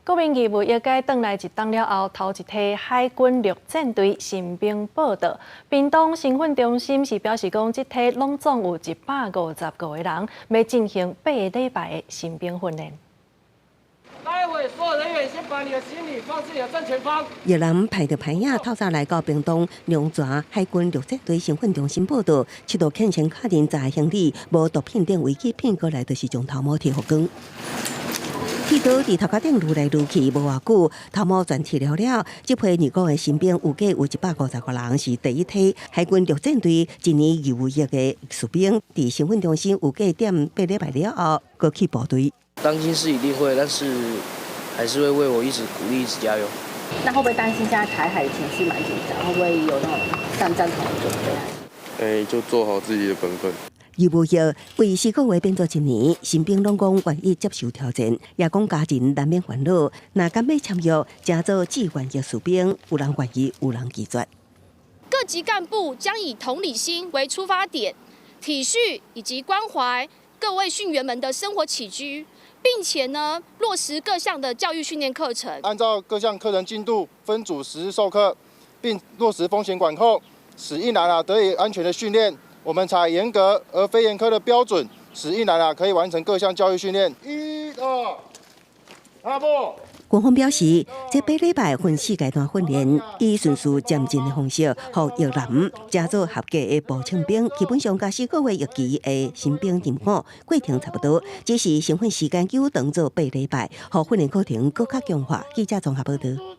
国民义务役改转来一档了后，头一批海军陆战队新兵报道。屏东新训中心是表示讲，这批拢总有155个人，要进行8个礼拜的新兵训练。 待会所有人员先把你的行李放自己的正前方。越南派着牌影透早来到屏东龙泉海军陆战队新训中心报道，七度欠钱确认在行李无毒品等违纪骗过来，就是将头毛摕互光。剃刀伫头壳顶愈来愈去，无偌久，头毛全剃了了。这批入伍的新兵有计有150个人，是第一梯海军陆战队一年义务役的士兵。伫新训中心有计点8礼拜了后，过去部队。 当心是一定会，但是还是会为我一直鼓励，一直加油。那会不会担心现在台海情势蛮紧张，会不会有那种上战场的准备？就做好自己的本分。义务役为4个月变做1年，新兵拢讲愿意接受挑战，也讲家人难免烦恼。若敢要签约，加做志愿役士兵，有人愿意，有人拒绝。各级干部将以同理心为出发点，体恤以及关怀各位训员们的生活起居。 并且呢，落实各项的教育训练课程，按照各项课程进度分组实施授课，并落实风险管控，使一男得以安全的训练。我们采严格而非严苛的标准，使一男可以完成各项教育训练。1、2，阿布。 官方表示，这8礼拜分4阶段训练，以顺序渐进的方式，予役男加做合格的步枪兵，基本上甲4个月役期的新兵入伍过程差不多，只是新训时间久长做8礼拜，予训练课程更加强化。记者综合报道。